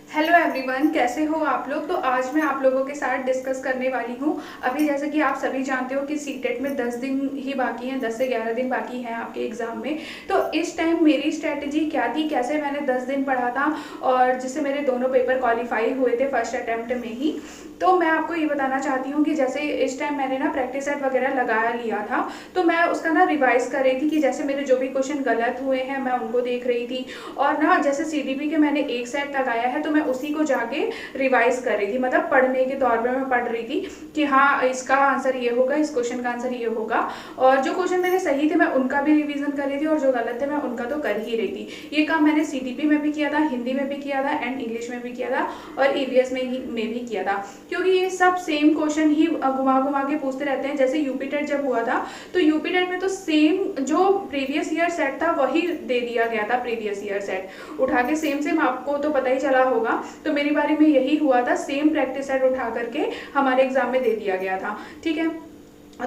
Hello everyone, कैसे हो आप लोग। तो आज मैं आप लोगों के साथ डिस्कस करने वाली हूँ। अभी जैसे कि आप सभी जानते हो कि सीटेट में 10 दिन ही बाकी हैं, 10 से 11 दिन बाकी हैं आपके एग्ज़ाम में। तो इस टाइम मेरी स्ट्रेटजी क्या थी, कैसे मैंने 10 दिन पढ़ा था और जिससे मेरे दोनों पेपर क्वालिफाई हुए थे फर्स्ट अटैम्प्ट में ही। तो मैं आपको ये बताना चाहती हूँ कि जैसे इस टाइम मैंने ना प्रैक्टिस सेट वगैरह लगा लिया था, तो मैं उसका ना रिवाइज़ कर रही थी कि जैसे मेरे जो भी क्वेश्चन गलत हुए हैं मैं उनको देख रही थी। और ना जैसे सीडीपी के मैंने एक सेट लगाया है तो मैं उसी को जाके रिवाइज कर रही थी, मतलब पढ़ने के तौर पे मैं पढ़ रही थी कि हाँ इसका आंसर ये होगा, इस क्वेश्चन का आंसर ये होगा। और जो क्वेश्चन मेरे सही थे मैं उनका भी रिवीजन कर रही थी और जो गलत थे मैं उनका तो कर ही रही थी। ये काम मैंने सीडीपी में भी किया था, हिंदी में भी किया था एंड इंग्लिश में भी किया था और ईवीएस में भी किया था, क्योंकि ये सब सेम क्वेश्चन ही घुमा घुमा के पूछते रहते हैं। जैसे यूपी टेट जब हुआ था तो यूपी टेट में तो सेम जो प्रीवियस ईयर सेट था वही दे दिया गया था, प्रीवियस ईयर सेट उठा के सेम सेम, आपको तो पता ही चला होगा। तो मेरी बारी में यही हुआ था, सेम प्रैक्टिस सेट उठा करके हमारे एग्जाम में दे दिया गया था। ठीक है,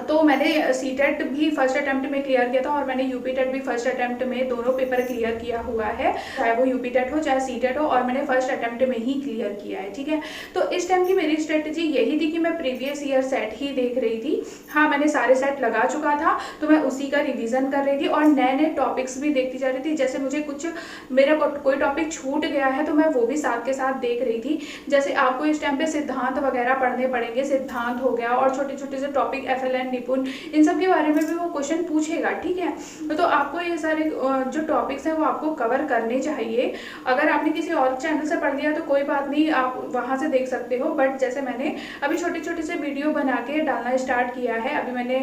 तो मैंने सी टेट भी फर्स्ट अटेम्प्ट में क्लियर किया था और मैंने यूपी टेट भी फर्स्ट अटेम्प्ट में दोनों पेपर क्लियर किया हुआ है, चाहे वो यूपी टेट हो चाहे सी टेट हो, और मैंने फर्स्ट अटेम्प्ट में ही क्लियर किया है। ठीक है, तो इस टाइम की मेरी स्ट्रेटजी यही थी कि मैं प्रीवियस ईयर सेट ही देख रही थी। हाँ, मैंने सारे सेट लगा चुका था तो मैं उसी का रिविजन कर रही थी और नए नए टॉपिक्स भी देखती जा रही थी। जैसे मुझे कुछ मेरा कोई टॉपिक छूट गया है तो मैं वो भी साथ के साथ देख रही थी। जैसे आपको इस टाइम पे सिद्धांत वगैरह पढ़ने पड़ेंगे, सिद्धांत हो गया और छोटे छोटे से टॉपिक एफएलएन, निपुण, इन सब के बारे में भी वो क्वेश्चन पूछेगा। ठीक है, तो आपको ये सारे जो टॉपिक्स हैं वो आपको कवर करने चाहिए। अगर आपने किसी और चैनल से पढ़ लिया तो कोई बात नहीं, आप वहाँ से देख सकते हो, बट जैसे मैंने अभी छोटे छोटे से वीडियो बना के डालना स्टार्ट किया है। अभी मैंने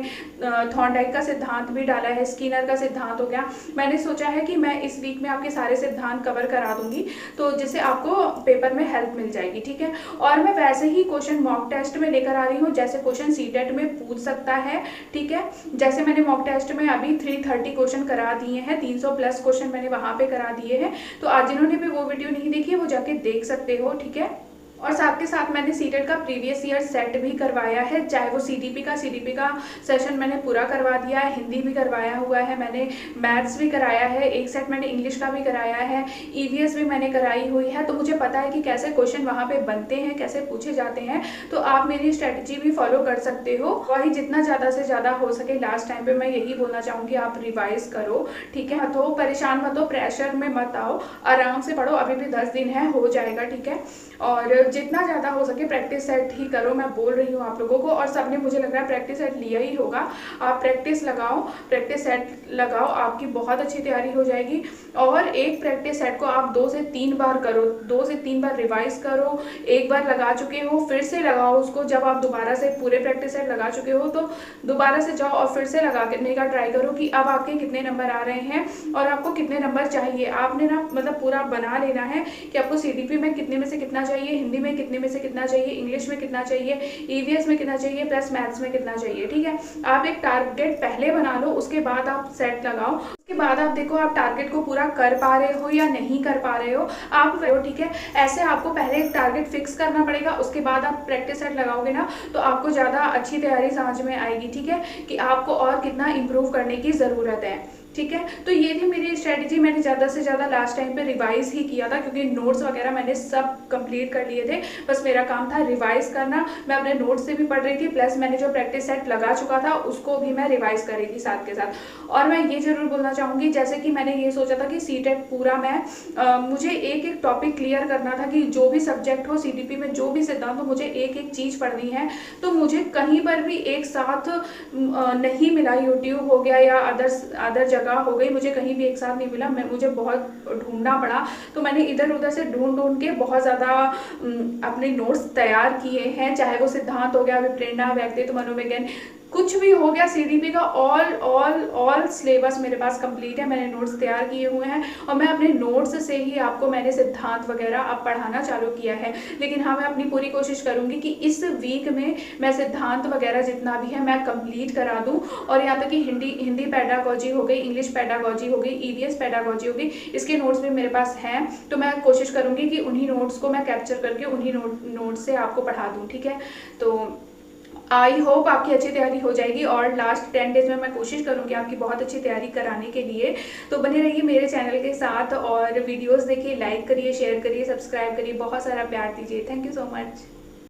थॉर्नडाइक का सिद्धांत भी डाला है, स्किनर का सिद्धांत हो गया। मैंने सोचा है कि मैं इस वीक में आपके सारे सिद्धांत कवर करा दूंगी, तो जिससे आपको पेपर में हेल्प मिल जाएगी। ठीक है, और मैं वैसे ही क्वेश्चन मॉक टेस्ट में लेकर आ रही हूँ जैसे क्वेश्चन सीटेट में पूछ सकता है। ठीक है, जैसे मैंने मॉक टेस्ट में अभी 330 क्वेश्चन करा दिए हैं, 300 प्लस क्वेश्चन मैंने वहां पे करा दिए हैं। तो आज जिन्होंने भी वो वीडियो नहीं देखी है वो जाके देख सकते हो। ठीक है, और साथ के साथ मैंने सीटेट का प्रीवियस ईयर सेट भी करवाया है, चाहे वो सीडीपी का सेशन मैंने पूरा करवा दिया है, हिंदी भी करवाया हुआ है मैंने, मैथ्स भी कराया है, एक सेट मैंने इंग्लिश का भी कराया है, ईवीएस भी मैंने कराई हुई है। तो मुझे पता है कि कैसे क्वेश्चन वहाँ पे बनते हैं, कैसे पूछे जाते हैं। तो आप मेरी स्ट्रेटजी भी फॉलो कर सकते हो। वही जितना ज़्यादा से ज़्यादा हो सके लास्ट टाइम पे मैं यही बोलना चाहूँगी, आप रिवाइज करो। ठीक है, मत हो परेशान, मत हो प्रेशर में मत आओ, आराम से पढ़ो, अभी भी 10 दिन है, हो जाएगा। ठीक है, और जितना ज़्यादा हो सके प्रैक्टिस सेट ही करो, मैं बोल रही हूँ आप लोगों को। और सबने मुझे लग रहा है प्रैक्टिस सेट लिया ही होगा। आप प्रैक्टिस लगाओ, प्रैक्टिस सेट लगाओ, आपकी बहुत अच्छी तैयारी हो जाएगी। और एक प्रैक्टिस सेट को आप 2 से 3 बार करो, 2 से 3 बार रिवाइज करो। एक बार लगा चुके हो फिर से लगाओ उसको, जब आप दोबारा से पूरे प्रैक्टिस सेट लगा चुके हो तो दोबारा से जाओ और फिर से लगाने का ट्राई करो कि अब आपके कितने नंबर आ रहे हैं और आपको कितने नंबर चाहिए। आपने ना मतलब पूरा बना लेना है कि आपको सीडीपी में कितने में से कितना चाहिए, हिंदी में कितने में से कितना चाहिए, इंग्लिश में कितना चाहिए, ईवीएस में कितना चाहिए, प्लस मैथ्स में कितना चाहिए। ठीक है, आप एक टारगेट पहले बना लो, उसके बाद आप सेट लगाओ, उसके बाद आप देखो आप टारगेट को पूरा कर पा रहे हो या नहीं कर पा रहे हो आप। ठीक है, ऐसे आपको पहले एक टारगेट फिक्स करना पड़ेगा, उसके बाद आप प्रैक्टिस सेट लगाओगे ना तो आपको ज़्यादा अच्छी तैयारी समझ में आएगी। ठीक है, कि आपको और कितना इम्प्रूव करने की ज़रूरत है। ठीक है, तो ये थी मेरी स्ट्रेटजी। मैंने ज़्यादा से ज़्यादा लास्ट टाइम पे रिवाइज ही किया था क्योंकि नोट्स वगैरह मैंने सब कंप्लीट कर लिए थे, बस मेरा काम था रिवाइज करना। मैं अपने नोट्स से भी पढ़ रही थी, प्लस मैंने जो प्रैक्टिस सेट लगा चुका था उसको भी मैं रिवाइज कर रही थी साथ के साथ। और मैं ये जरूर बोलना चाहूँगी, जैसे कि मैंने ये सोचा था कि सीटेट पूरा मुझे एक एक टॉपिक क्लियर करना था कि जो भी सब्जेक्ट हो सीडीपी में, जो भी सिद्धांत हो, मुझे एक एक चीज़ पढ़नी है। तो मुझे कहीं पर भी एक साथ नहीं मिला, यूट्यूब हो गया या अदर जगह हो गई, मुझे कहीं भी एक साथ नहीं मिला। मुझे बहुत ढूंढना पड़ा, तो मैंने इधर उधर से ढूंढ के बहुत ज़्यादा अपने नोट्स तैयार किए हैं। चाहे वो सिद्धांत हो गया, विप्रेरणा, व्यक्तित्व, मनोविज्ञान, कुछ भी हो गया, सीडीपी का ऑल सिलेबस मेरे पास कंप्लीट है। मैंने नोट्स तैयार किए हुए हैं और मैं अपने नोट्स से ही आपको मैंने सिद्धांत वगैरह अब पढ़ाना चालू किया है। लेकिन हाँ, मैं अपनी पूरी कोशिश करूँगी कि इस वीक में मैं सिद्धांत वगैरह जितना भी है मैं कंप्लीट करा दूँ। और यहाँ तक कि हिंदी पेडागॉजी हो गई, इंग्लिश पेडागॉजी हो गई, ईवीएस पेडागॉजी हो गई, इसके नोट्स भी मेरे पास हैं। तो मैं कोशिश करूँगी कि उन्हीं नोट्स को मैं कैप्चर करके उन्हीं नोट्स से आपको पढ़ा दूँ। ठीक है, तो आई होप आपकी अच्छी तैयारी हो जाएगी और लास्ट 10 डेज में मैं कोशिश करूँगी आपकी बहुत अच्छी तैयारी कराने के लिए। तो बने रहिए मेरे चैनल के साथ और वीडियोस देखिए, लाइक करिए, शेयर करिए, सब्सक्राइब करिए, बहुत सारा प्यार दीजिए। Thank you so much.